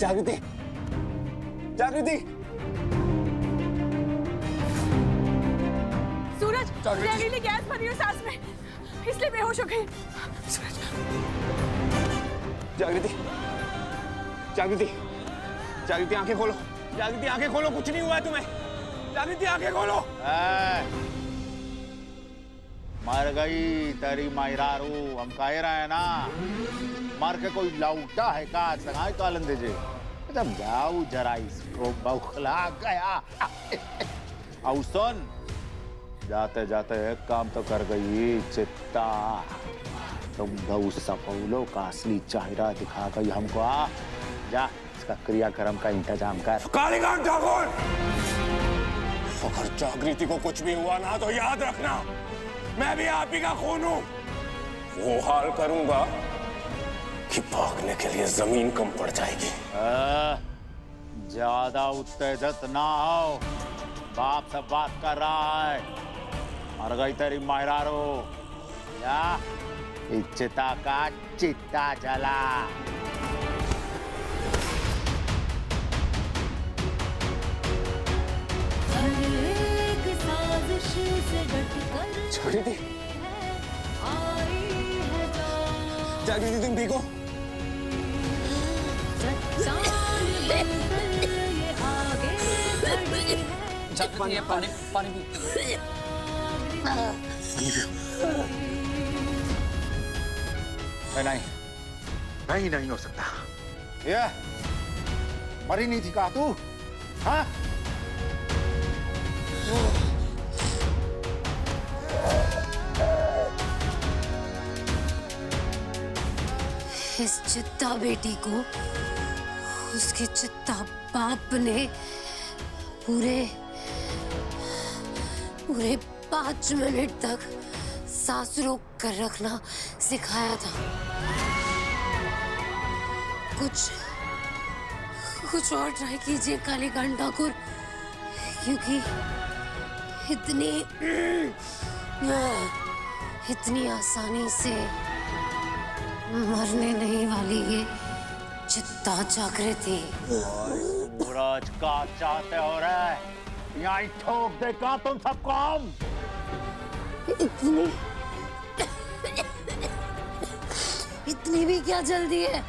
जागृति, जागृति, सूरज, जहरीली गैस भरी है सांस में, इसलिए बेहोश हो गई। सूरज, जागृति, जागृति, जागृति आंखें खोलो, जागृति आंखें खोलो, कुछ नहीं हुआ है तुम्हें, जागृति आंखें खोलो। मर गई तेरी मायरारू, हम कह रहे हैं ना, मर के कोई लौटा है का सगाई तो आलन दीजिए। जब जाऊ जरा इसको बौखला गया। और सुन, जाते जाते एक काम तो कर गई चित्ता, तुम गौ सफौलों का असली चेहरा दिखा गई हमको। जा इसका क्रियाक्रम का इंतजाम कर। कालीकांत ठाकुर, अगर जागृति को कुछ भी हुआ ना तो याद रखना मैं भी आप ही का खून हूं। वो हाल करूंगा कि भागने के लिए जमीन कम पड़ जाएगी। ज्यादा उत्तेजित ना हो, बाप से बात कर रहा है। मर गई तेरी मायरारो, या चिता का चित्ता जला। जागृति, जागृति तुम ठीक हो? जागृति, ये पानी पानी भी। नहीं हो सकता। ये मरी नहीं थी का तू? हाँ? इस चित्ता बेटी को उसके चित्ता बाप ने पूरे 5 मिनट तक सांस रोक कर रखना सिखाया था। कुछ और ट्राई कीजिए कालीकांत ठाकुर, क्योंकि इतनी आसानी से मरने नहीं वाली ये चित्ता जागृति। सूरज का चाहते हो रहे, यहाँ ठोक देगा तुम सबको हम। इतनी भी क्या जल्दी है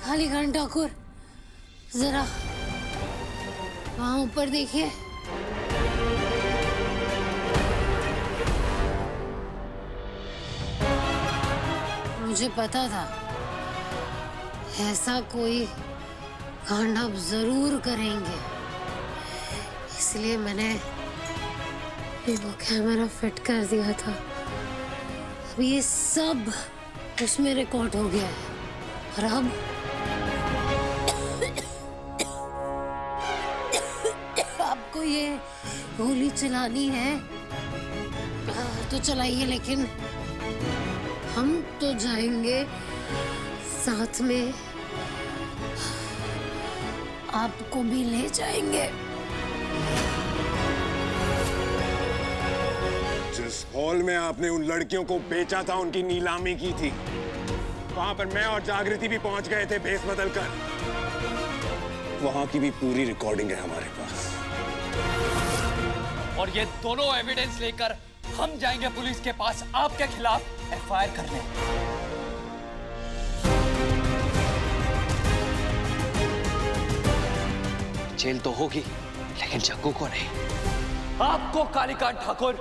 कालीकांत ठाकुर? जरा वहां ऊपर देखिए। मुझे पता था ऐसा कोई कांड आप जरूर करेंगे, इसलिए मैंने वो कैमरा फिट कर दिया था। अब ये सब उसमें रिकॉर्ड हो गया है और अब आपको ये गोली चलानी है तो चलाइए, लेकिन हम तो जाएंगे साथ में, आपको भी ले जाएंगे। जिस हॉल में आपने उन लड़कियों को बेचा था, उनकी नीलामी की थी, वहां पर मैं और जागृति भी पहुंच गए थे भेस बदल कर। वहां की भी पूरी रिकॉर्डिंग है हमारे पास। और ये दोनों एविडेंस लेकर हम जाएंगे पुलिस के पास आपके खिलाफ FIR करने। जेल तो होगी, लेकिन जग्गू को नहीं, आपको कालीकांत ठाकुर।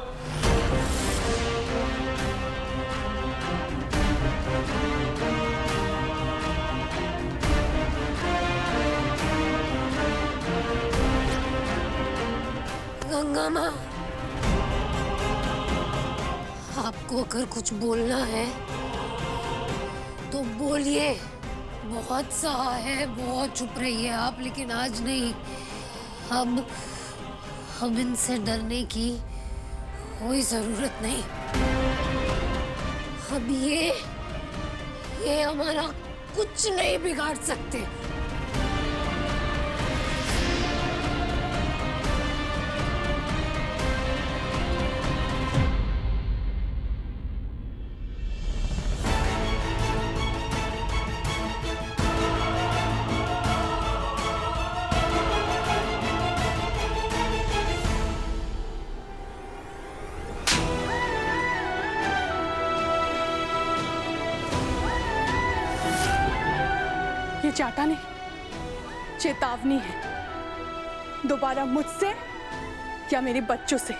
गंगा माँ, आपको अगर कुछ बोलना है तो बोलिए। बहुत सहा है, बहुत चुप रहिए आप, लेकिन आज नहीं। अब इनसे डरने की कोई जरूरत नहीं। अब ये हमारा कुछ नहीं बिगाड़ सकते। ये चाटा नहीं, चेतावनी है। दोबारा मुझसे या मेरे बच्चों से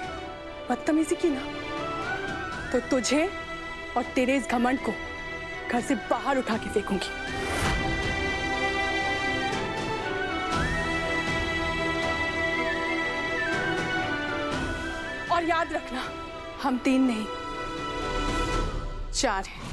बदतमीजी की ना तो तुझे और तेरे इस घमंड को घर से बाहर उठा के फेंकूंगी। और याद रखना, हम 3 नहीं 4 हैं।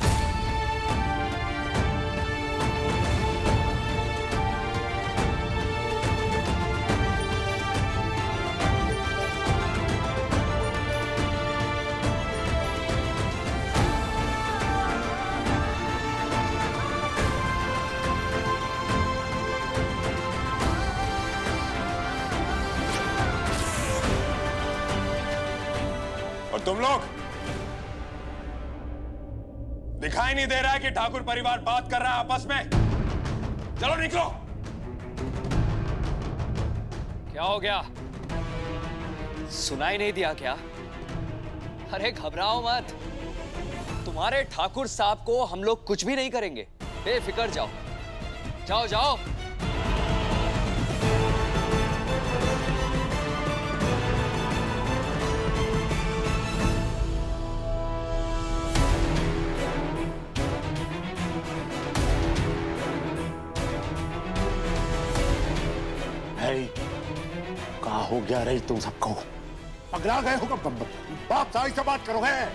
और तुम लोग, दिखाई नहीं दे रहा है कि ठाकुर परिवार बात कर रहा है आपस में? चलो निकलो। क्या हो गया? सुनाई नहीं दिया क्या? अरे घबराओ मत, तुम्हारे ठाकुर साहब को हम लोग कुछ भी नहीं करेंगे, बेफिक्र जाओ। जाओ जाओ। कहा हो गया रही तुम सबको? पगला गए हो? बाप सारी से बात करो है?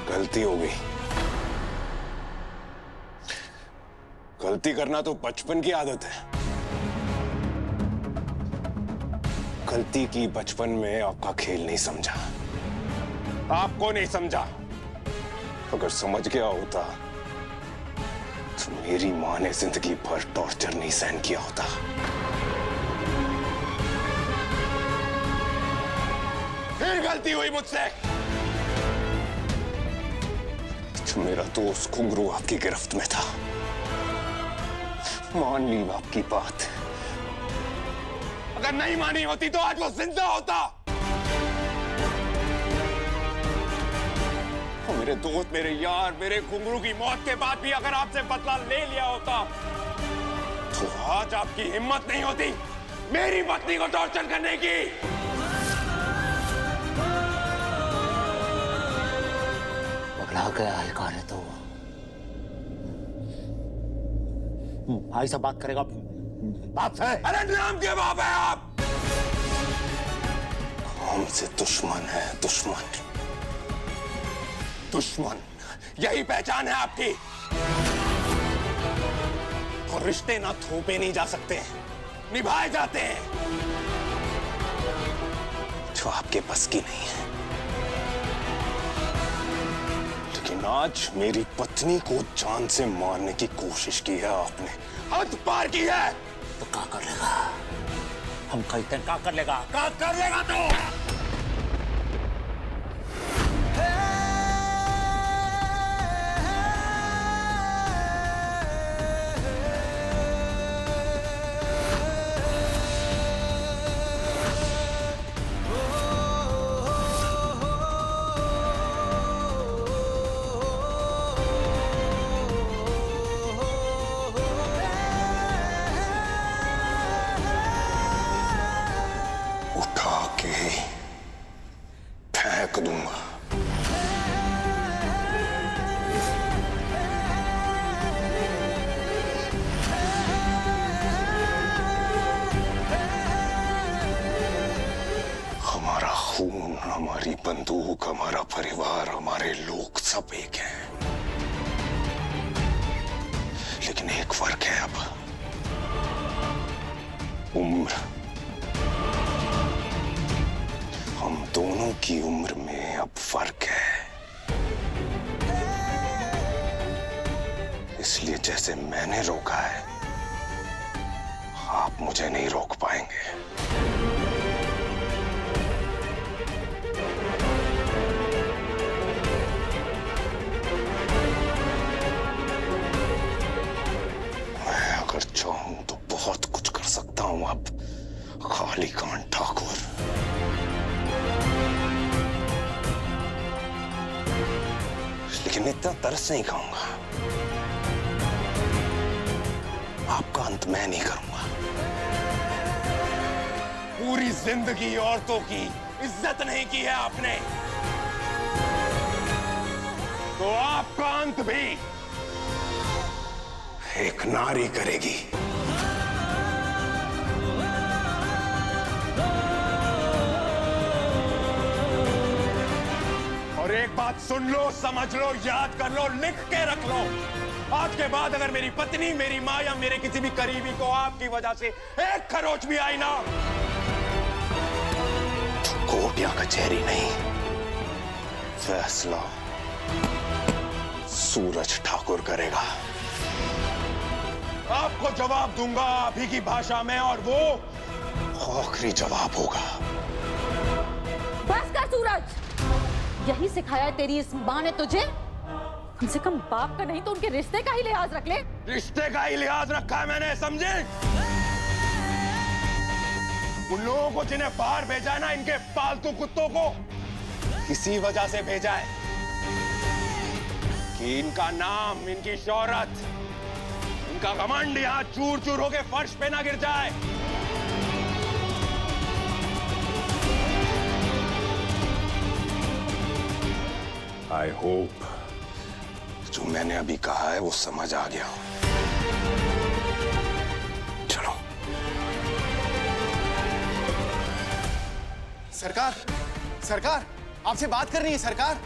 गलती हो गई। गलती करना तो बचपन की आदत है। गलती की बचपन में आपका खेल नहीं समझा, आपको नहीं समझा। अगर समझ गया होता तो मेरी मां ने जिंदगी भर टॉर्चर नहीं सहन किया होता। फिर गलती हुई मुझसे। जो मेरा दोस्त घुंघरू आपकी गिरफ्त में था, मान ली आपकी बात। अगर नहीं मानी होती तो आज वो जिंदा होता। मेरे दोस्त, मेरे यार, मेरे घुंघरू की मौत के बाद भी अगर आपसे बदला ले लिया होता तो आज आपकी हिम्मत नहीं होती मेरी पत्नी को टॉर्चर करने की। पगला गया है कारे तो। भाई से बात करेगा बाप से? अरे नाम के बाप है आप? हमसे दुश्मन है, दुश्मन। दुश्मन, यही पहचान है आपकी। और रिश्ते ना थोपे नहीं जा सकते, निभाए जाते हैं, जो आपके बस की नहीं है। लेकिन आज मेरी पत्नी को जान से मारने की कोशिश की है आपने, हद पार की है। तो क्या कर लेगा? हम कहते हैं क्या कर लेगा? क्या कर लेगा तो? फेंक दूंगा। हमारा खून, हमारी बंदूक, हमारा परिवार, हमारे लोग सब एक हैं। लेकिन एक फर्क है अब, उम्र। हम दोनों की उम्र में अब फर्क है। इसलिए जैसे मैंने रोका है, आप मुझे नहीं रोक पाएंगे। मैं अगर चाहूं तो बहुत कुछ कर सकता हूं अब, कालीकांत ठाकुर। लेकिन इतना तरस नहीं खाऊंगा। अंत मैं नहीं करूंगा। पूरी जिंदगी औरतों की इज्जत नहीं की है आपने, तो आपका अंत भी एक नारी करेगी। और एक बात सुन लो, समझ लो, याद कर लो, लिख के रख लो। आज के बाद अगर मेरी पत्नी, मेरी माँ या मेरे किसी भी करीबी को आपकी वजह से एक खरोच भी आई ना, तो कोर्ट या कचहरी नहीं, फैसला सूरज ठाकुर करेगा। आपको जवाब दूंगा आप ही की भाषा में, और वो आखिरी जवाब होगा। बस कर सूरज, यही सिखाया है तेरी इस माँ ने तुझे? कम से कम बाप का नहीं तो उनके रिश्ते का ही लिहाज रख ले। रिश्ते का ही लिहाज रखा है मैंने, समझे? उन लोगों को जिन्हें बाहर भेजा है ना, इनके पालतू कुत्तों को इसी वजह से भेजा है कि इनका नाम, इनकी शोहरत, इनका घमंड यहां चूर चूर होके फर्श पे ना गिर जाए। आई होप जो मैंने अभी कहा है वो समझ आ गया। चलो। सरकार, सरकार, आपसे बात करनी है सरकार।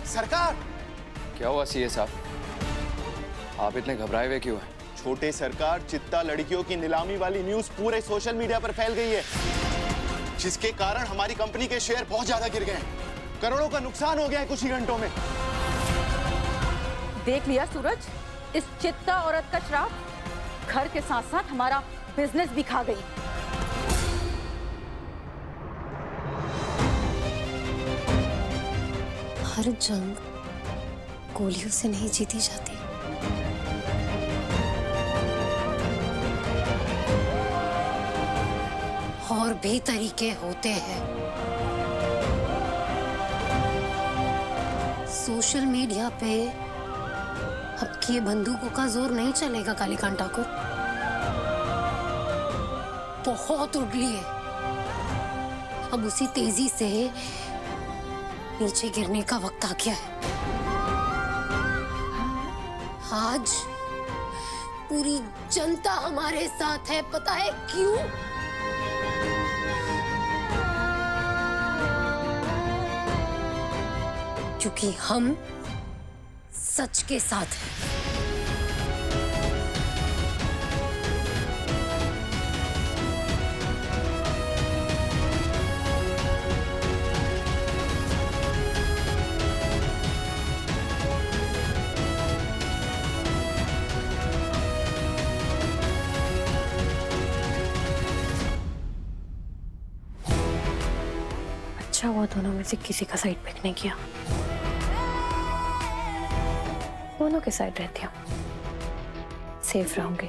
सरकार, क्या हुआ सीए साहब, आप इतने घबराए हुए क्यों हैं? छोटे सरकार, चित्ता लड़कियों की नीलामी वाली न्यूज पूरे सोशल मीडिया पर फैल गई है, जिसके कारण हमारी कंपनी के शेयर बहुत ज्यादा गिर गए हैं। करोड़ों का नुकसान हो गया है कुछ ही घंटों में। देख लिया सूरज, इस चित्ता औरत का श्राप घर के साथ साथ हमारा बिजनेस भी खा गई। हर जंग गोलियों से नहीं जीती जाती। और भी तरीके होते हैं। सोशल मीडिया पे अब की ये बंदूकों का जोर नहीं चलेगा कालीकांत ठाकुर। बहुत उगली है, अब उसी तेजी से नीचे गिरने का वक्त आ गया है। आज पूरी जनता हमारे साथ है, पता है क्यों? क्योंकि हम सच के साथ हैं। अच्छा हुआ दोनों में से किसी का साइड पिक नहीं किया। दोनों के साइड रहती हूँ, सेफ रहूंगी।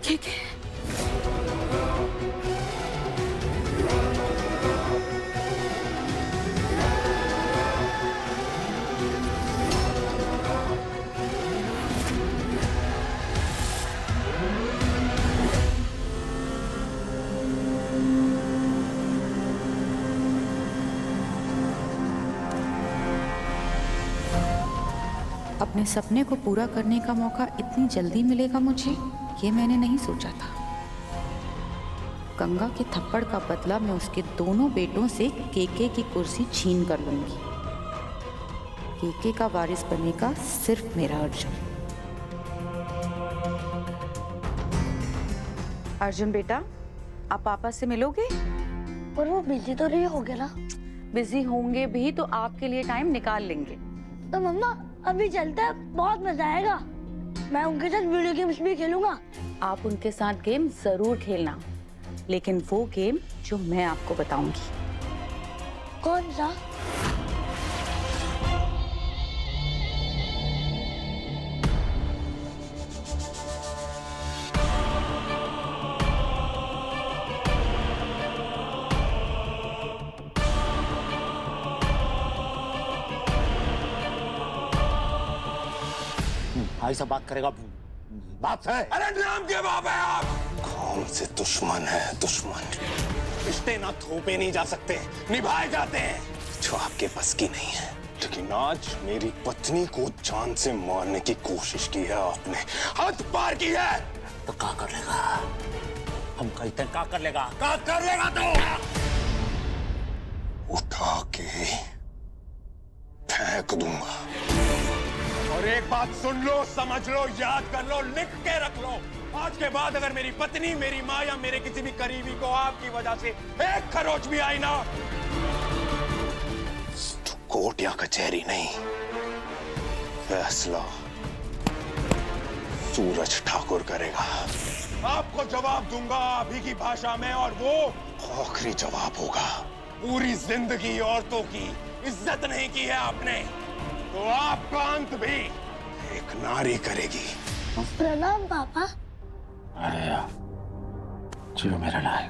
ठीक है। अपने सपने को पूरा करने का मौका इतनी जल्दी मिलेगा मुझे, ये मैंने नहीं सोचा था। गंगा के थप्पड़ का बदला मैं उसके दोनों बेटों से केके की कुर्सी छीन कर लूंगी। केके का वारिस बनेगा सिर्फ मेरा अर्जुन। अर्जुन बेटा, आप पापा से मिलोगे? और वो बिजी तो नहीं हो गया ना? बिजी होंगे भी तो आपके लिए टाइम निकाल लेंगे। तो मम्मा अभी चलते हैं, बहुत मजा आएगा। मैं उनके साथ वीडियो गेम्स भी खेलूंगा। आप उनके साथ गेम जरूर खेलना, लेकिन वो गेम जो मैं आपको बताऊंगी। कौन सा? ऐसा बात करेगा बाप से? अरे नाम के बाप है आप? कौन से दुश्मन है दुश्मन? रिश्ते ना थोपे नहीं जा सकते, निभाए जाते हैं, जो आपके बस की नहीं है। लेकिन आज मेरी पत्नी को जान से मारने की कोशिश की है आपने, हद पार की है। तो क्या कर लेगा? हम कहते हैं क्या कर लेगा? क्या कर लेगा तो? उठा के फेंक दूंगा। और एक बात सुन लो, समझ लो, याद कर लो, लिख के रख लो। आज के बाद अगर मेरी पत्नी, मेरी माँ या मेरे किसी भी करीबी को आपकी वजह से एक खरोच भी आई ना, तो कोर्ट या कचहरी नहीं, फैसला सूरज ठाकुर करेगा। आपको जवाब दूंगा अभी की भाषा में, और वो आखिरी जवाब होगा। पूरी जिंदगी औरतों की इज्जत नहीं की है आपने, तो आपका अंत भी एक नारी करेगी। प्रणाम पापा। अरे यार, जियो मेरा लाल।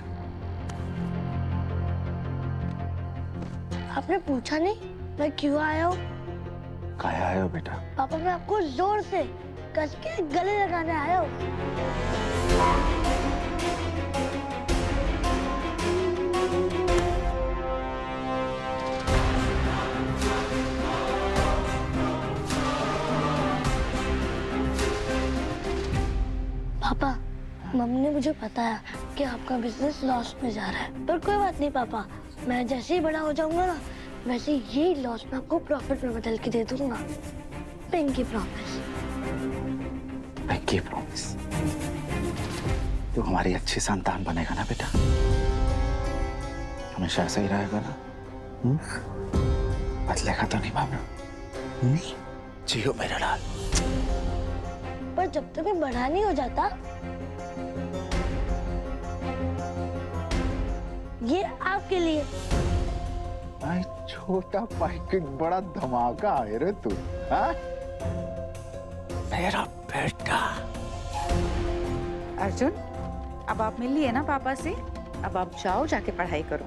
आपने पूछा नहीं मैं क्यों आया हूँ? कहाँ आए हो बेटा? पापा मैं आपको जोर से कस के गले लगाने आया हूँ। पापा मम्मी ने मुझे बताया कि आपका बिजनेस लॉस में जा रहा है, पर कोई बात नहीं पापा, मैं जैसे ही बड़ा हो जाऊंगा ना, वैसे यही लॉस मैं आपको प्रॉफिट में बदल के दे दूंगा। Pinky promise. Pinky promise. तू हमारी अच्छी संतान बनेगा ना बेटा? हमेशा ऐसा ही रहेगा ना? बदलेगा तो नहीं बाबू? जियो मेरा लाल। पर जब तक मैं बड़ा नहीं हो जाता, ये आपके लिए। छोटा पैकेट बड़ा धमाका है रे तू, हाँ? मेरा बेटा। अर्जुन, अब आप मिल लिए ना पापा से, अब आप जाओ जाके पढ़ाई करो।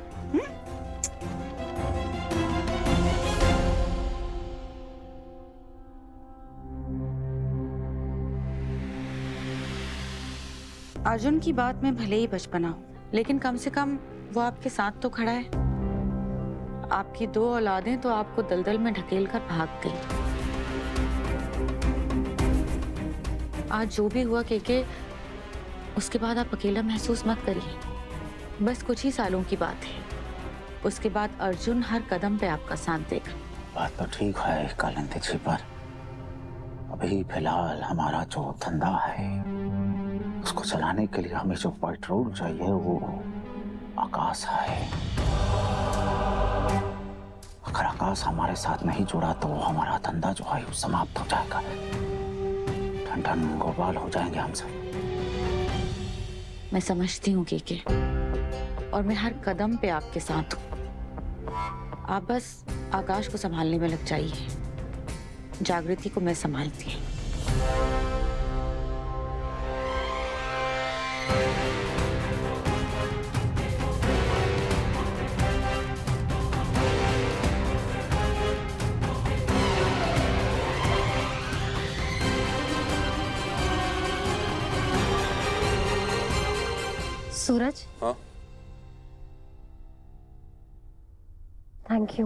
अर्जुन की बात में भले ही बचपना हो, लेकिन कम से कम वो आपके साथ तो खड़ा है। आपकी 2 औलादें तो आपको दलदल में ढकेल कर भाग गई। आज जो भी हुआ केके, उसके बाद आप अकेला महसूस मत करिए। बस कुछ ही सालों की बात है, उसके बाद अर्जुन हर कदम पे आपका साथ देगा। बात तो ठीक है कालिंदी जी, पर अभी फिलहाल हमारा जो धंधा है उसको चलाने के लिए हमें जो पेट्रोल चाहिए वो आकाश है। अगर आकाश हमारे साथ नहीं जुड़ा तो हमारा धंधा जो है वो समाप्त हो जाएगा। ठन ठन गोपाल हो जाएंगे हम सब। मैं समझती हूँ केके, और मैं हर कदम पे आपके साथ हूँ। आप बस आकाश को संभालने में लग जाइए, जागृति को मैं संभालती हूँ। सूरज। हाँ? Thank you.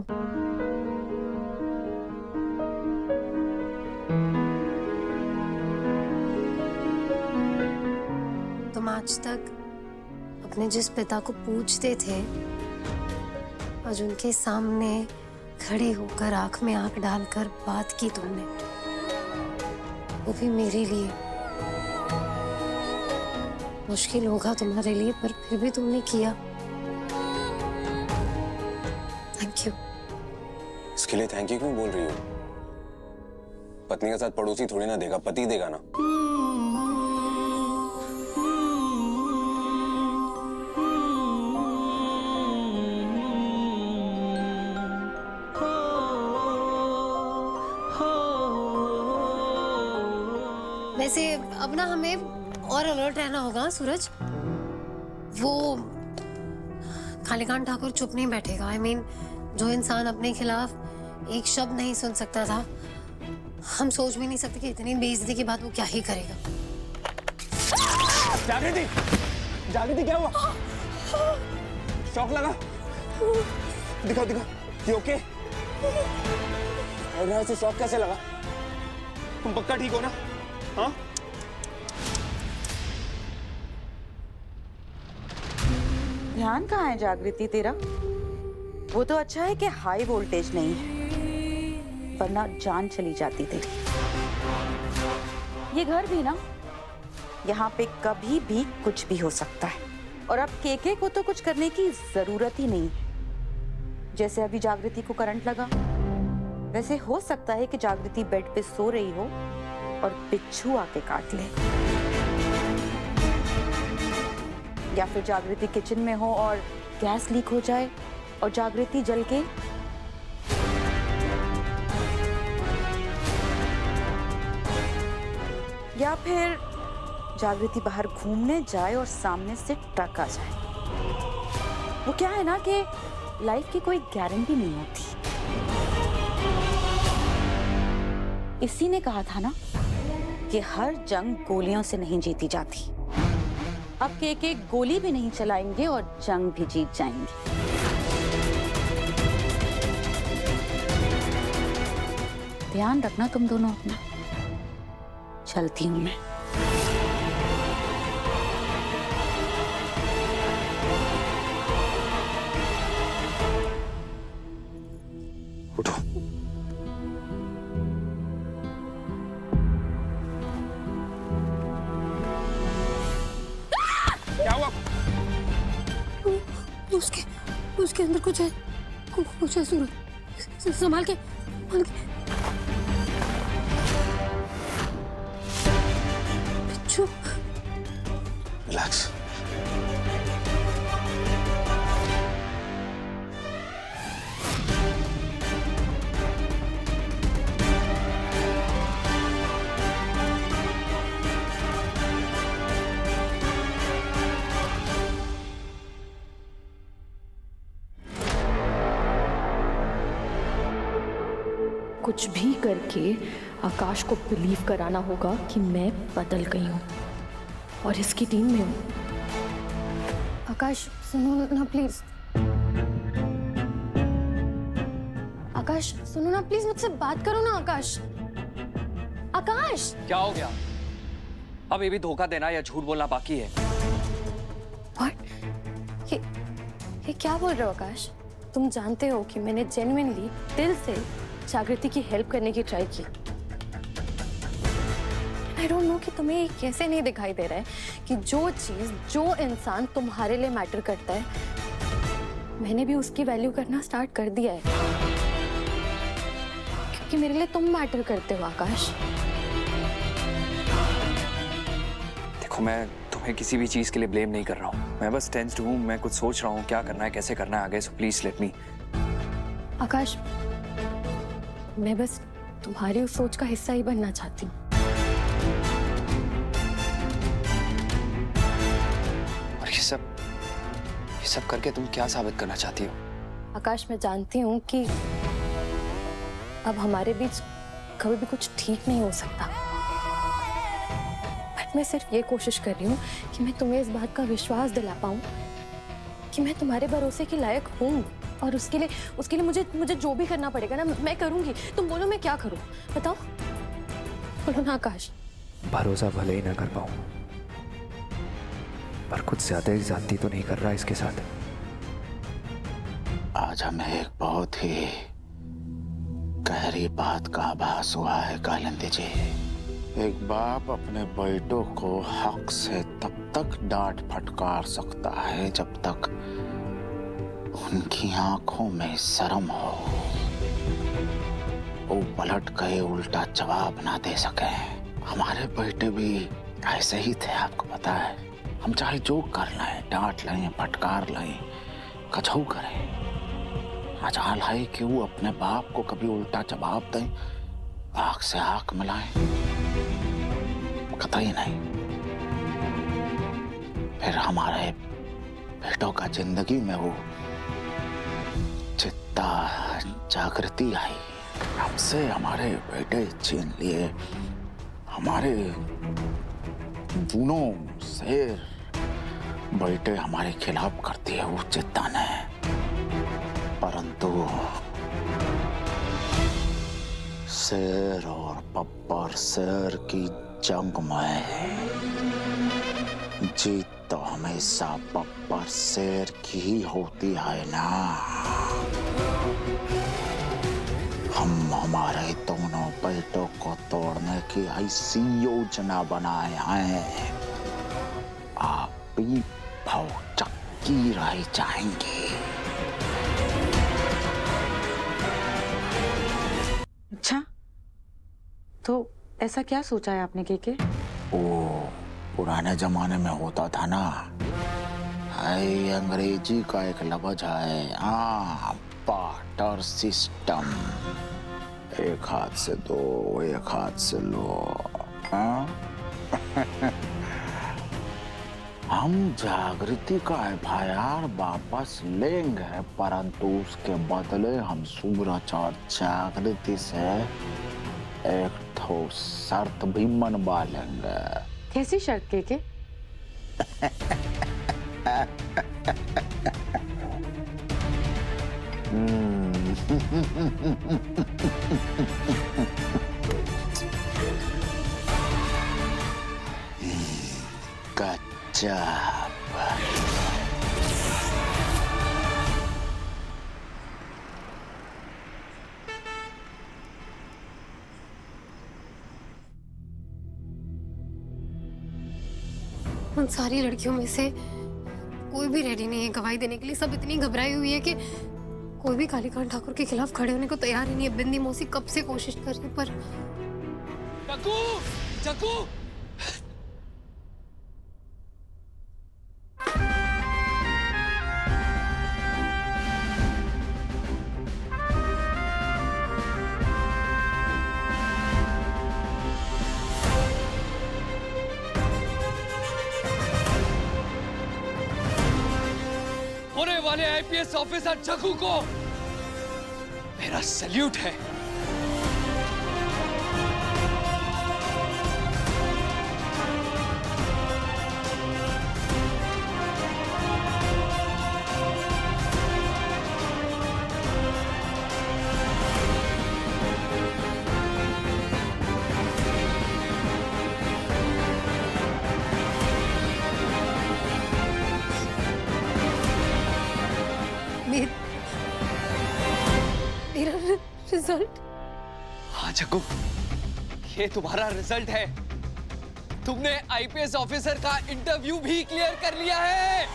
तुम आज तक अपने जिस पिता को पूजते थे, आज उनके सामने खड़े होकर आंख में आंख डालकर बात की तुमने, वो भी मेरे लिए। मुश्किल होगा तुम्हारे लिए, पर फिर भी तुमने किया। Thank you. इसके लिए थैंक यू क्यों बोल रही हो? पत्नी के साथ पड़ोसी थोड़ी ना देगा, पति देगा ना। वैसे अब ना हमें और अलर्ट रहना होगा सूरज। वो कालीकांत ठाकुर चुप नहीं बैठेगा। I mean, जो इंसान अपने खिलाफ एक शब्द नहीं सुन सकता था, हम सोच भी नहीं सकते कि इतनी बेइज्जती के बाद वो क्या ही करेगा। जागृति, जागृति क्या हुआ? शॉक लगा? दिखाओ दिखाओ, ये ओके? और ऐसे शॉक कैसे लगा? तुम पक्का ठीक हो ना? हाँ? ध्यान कहाँ है जागृति तेरा? वो तो अच्छा है कि हाई वोल्टेज नहीं है, वरना जान चली जाती तेरी। ये घर भी ना, यहाँ पे कभी भी कुछ भी हो सकता है। और अब केके को तो कुछ करने की जरूरत ही नहीं। जैसे अभी जागृति को करंट लगा, वैसे हो सकता है कि जागृति बेड पे सो रही हो और बिच्छू आके काट ले, या फिर जागृति किचन में हो और गैस लीक हो जाए और जागृति जल के या फिर जागृति बाहर घूमने जाए और सामने से ट्रक आ जाए। वो क्या है ना कि लाइफ की कोई गारंटी नहीं होती। इसी ने कहा था ना कि हर जंग गोलियों से नहीं जीती जाती। अब के गोली भी नहीं चलाएंगे और जंग भी जीत जाएंगे। ध्यान रखना तुम दोनों अपना। चलती हूं मैं। उठो। क्या हुआ? उसके अंदर कुछ है, कुछ है सूरज। संभाल के, संभाल के। बिच्छू। रिलैक्स। कुछ भी करके आकाश को बिलीव कराना होगा कि मैं बदल गई हूँ और इसकी टीम में हूँ। आकाश सुनो ना प्लीज। आकाश सुनो ना प्लीज, मुझसे बात करो ना आकाश। आकाश क्या हो गया? अब ये भी धोखा देना या झूठ बोलना बाकी है? What? ये क्या बोल रहे हो आकाश? तुम जानते हो कि मैंने जेन्युइनली दिल से जागृति की हेल्प करने की ट्राई की। आई डोंट नो कि तुम्हें कैसे नहीं दिखाई दे रहा है कि जो चीज, जो इंसान तुम्हारे लिए मैटर करता है, मैंने भी उसकी वैल्यू करना स्टार्ट कर दिया है। क्योंकि मेरे लिए तुम मैटर करते हो आकाश। देखो, मैं तुम्हें किसी भी चीज के लिए ब्लेम नहीं कर रहा हूँ। मैं बस टेंस्ड हूँ। मैं कुछ सोच रहा हूँ क्या करना है, कैसे करना है आगे। So please let me. आकाश, मैं बस तुम्हारी उस सोच का हिस्सा ही बनना चाहती हूँ। और ये सब करके तुम क्या साबित करना चाहती हो? आकाश, मैं जानती हूँ कि अब हमारे बीच कभी भी कुछ ठीक नहीं हो सकता, बट मैं सिर्फ ये कोशिश कर रही हूँ कि मैं तुम्हें इस बात का विश्वास दिला पाऊँ कि मैं तुम्हारे भरोसे के लायक हूँ। और उसके लिए मुझे जो भी करना पड़ेगा ना, मैं करूंगी। तुम बोलो मैं क्या करूं, बताओ, बोलो ना आकाश। भरोसा भले ही ना कर पाऊं, पर कुछ ज्यादा ही जाती तो नहीं कर रहा इसके साथ। आज हमें एक बहुत ही गहरी बात का आभास हुआ है कालिंदी जी। एक बाप अपने बेटों को हक से तब तक डांट फटकार सकता है जब तक उनकी आंखों में शर्म हो, वो पलट गए उल्टा जवाब ना दे सके। हमारे बेटे भी ऐसे ही थे, आपको पता है। हम चाहे जो कर लें, डांट लें, फटकार लें, कछऊ करें, मजाल है कि वो अपने बाप को कभी उल्टा जवाब दें, आंख से आंख मिलाएं, कतई नहीं। फिर हमारे बेटों का जिंदगी में वो चित्ता जागृति आई। हमसे हमारे बेटे छीन लिए, हमारे दोनों शेर बेटे हमारे खिलाफ करती है वो चित्ता ने, परंतु शेर और बब्बर शेर की जंग में जीत तो हमेशा बब्बर शेर की ही होती है ना। हम हमारे दोनों बेटों को तोड़ने की ऐसी योजना बनाए हैं, आप भी भौचक्की रह जाएंगे। अच्छा, तो ऐसा क्या सोचा है आपने केके? वो पुराने जमाने में होता था ना, अंग्रेजी का एक लफ्ज है, बार्टर सिस्टम। एक हाथ से दो, एक हाथ से लो। हम जागृति का एफआईआर वापस लेंगे, परंतु उसके बदले हम सूरज और जागृति से एक ठोस शर्त भी मनवा लेंगे। कैसी शर्त केके? गजब। उन सारी लड़कियों में से कोई भी रेडी नहीं है गवाही देने के लिए। सब इतनी घबराई हुई है कि कोई भी कालीकांत ठाकुर के खिलाफ खड़े होने को तैयार ही नहीं है। बिंदी मौसी कब से कोशिश कर रही, पर चक्कू, चक्कू। होने वाले आईपीएस ऑफिसर जग्गू को मेरा सैल्यूट है। मेरा रिजल्ट। हाँ जग्गू, ये तुम्हारा रिजल्ट है। तुमने आईपीएस ऑफिसर का इंटरव्यू भी क्लियर कर लिया है।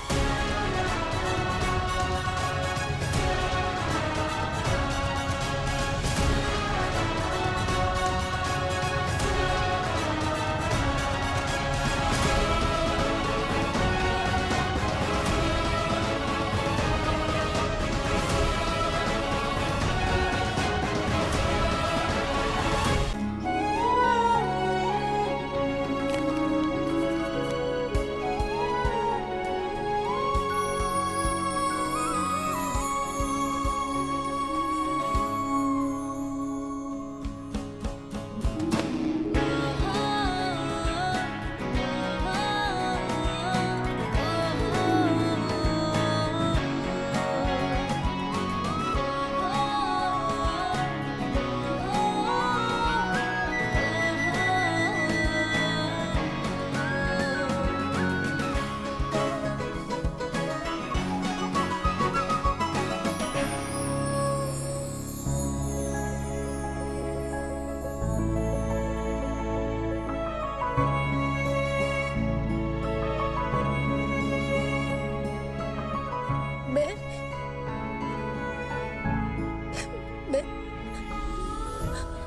मैं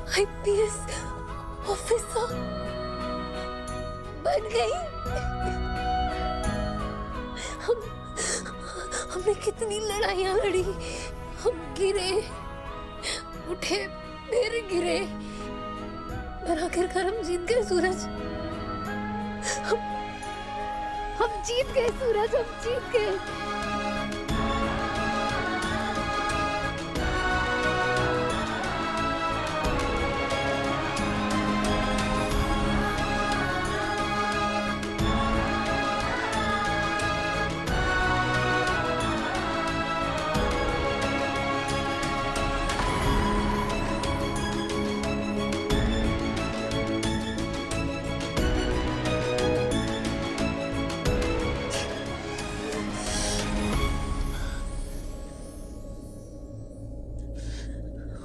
आईपीएस ऑफिसर बन गई। हमने कितनी लड़ाइयां लड़ी, हम गिरे, उठे, फिर गिरे, पर आखिरकार हम जीत गए सूरज। हम जीत गए सूरज, हम जीत गए।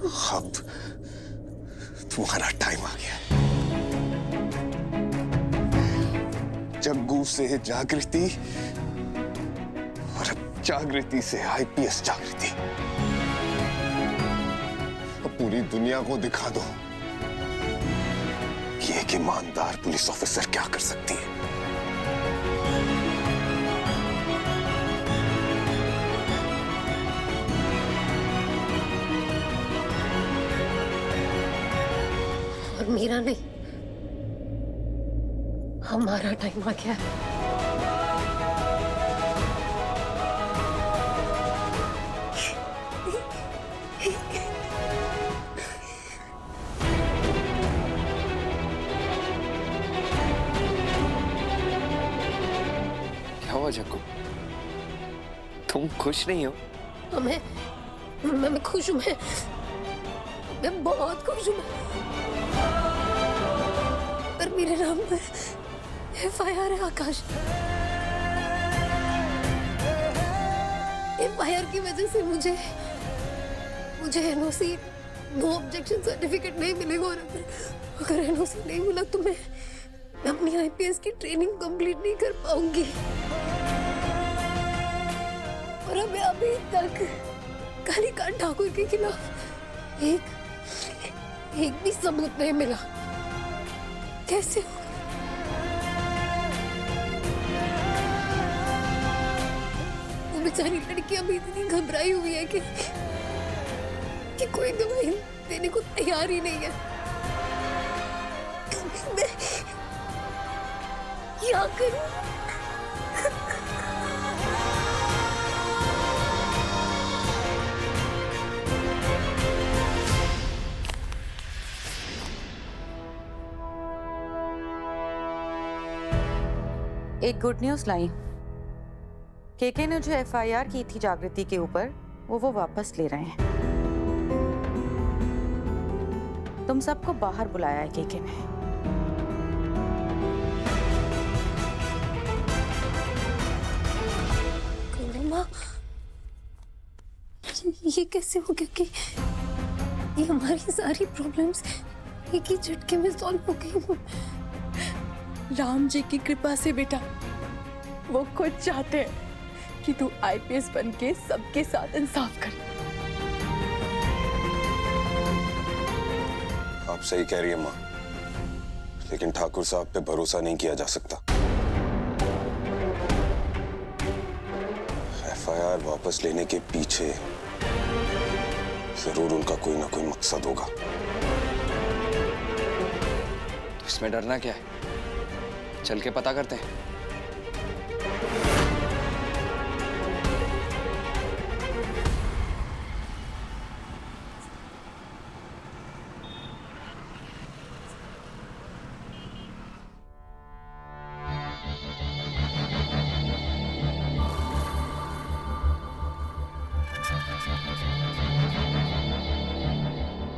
अब तुम्हारा टाइम आ गया। जग्गू से जागृति और अब जागृति से आईपीएस जागृति। अब पूरी दुनिया को दिखा दो कि एक ईमानदार पुलिस ऑफिसर क्या कर सकती है। और मेरा नहीं, हमारा टाइम आ गया है। क्या हुआ जग्गू? तुम खुश नहीं हो? मैं खुश हूँ। मैं बहुत खुश हूँ। पर मेरे नाम पर FIR है आकाश। FIR की वजह से मुझे NOC नो ऑब्जेक्शन सर्टिफिकेट नहीं मिलेगा और अगर NOC नहीं मिला तो मैं अपनी IPS की ट्रेनिंग कंप्लीट नहीं कर पाऊंगी। और हमें अभी तक कालीकांत ठाकुर के खिलाफ एक भी सबूत नहीं मिला। कैसे हो? वो बेचारी लड़की अभी इतनी घबराई हुई है कि कोई दवाई देने को तैयार ही नहीं है। मैं क्या करूं? एक गुड न्यूज लाई। केके ने जो FIR की थी जागृति के ऊपर वो वापस ले रहे हैं। तुम सबको बाहर बुलाया है केके ने। माँ, ये कैसे हो गया कि ये हमारी सारी प्रॉब्लम्स एक ही झटके में सॉल्व हो गई? राम जी की कृपा से बेटा, वो खुद चाहते हैं कि तू IPS बन के सबके साथ इंसाफ कर। आप सही कह रही है माँ, लेकिन ठाकुर साहब पे भरोसा नहीं किया जा सकता। FIR वापस लेने के पीछे जरूर उनका कोई ना कोई मकसद होगा। तो इसमें डरना क्या है? चल के पता करते हैं।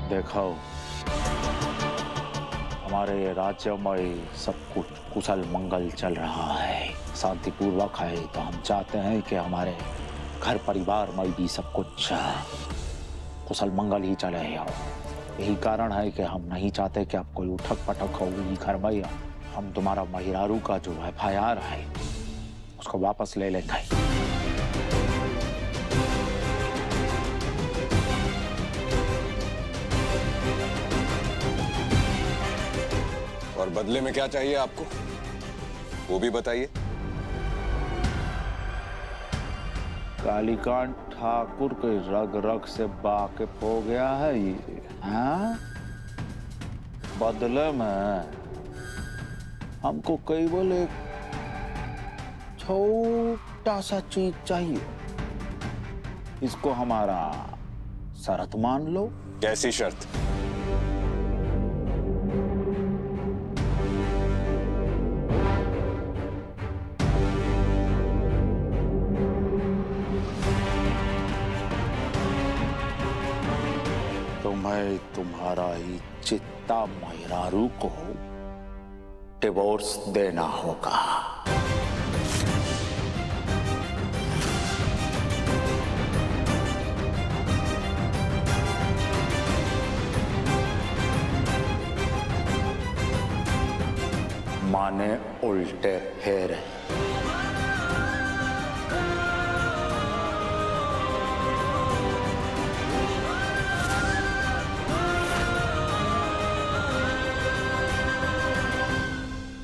देखो, हमारे राज्य में सब कुछ कुशल मंगल चल रहा है, शांतिपूर्वक है। तो हम चाहते हैं कि हमारे घर परिवार में भी सब कुछ कुशल मंगल ही चले। यही कारण है कि हम नहीं चाहते कि आप कोई उठक पटक हो घर में। हम तुम्हारा महिरारू का जो FIR है उसको वापस ले लेंगे। और बदले में क्या चाहिए आपको, वो भी बताइए। कालीकांत ठाकुर के रग रग से वाकिफ हो गया है ये, हाँ? बदले में हमको केवल एक छोटा सा चीज चाहिए। इसको हमारा शर्त मान लो। कैसी शर्त? तुम्हें तुम्हारा ही चित्ता महिरारू को डिवोर्स देना होगा। काने उल्टे फिर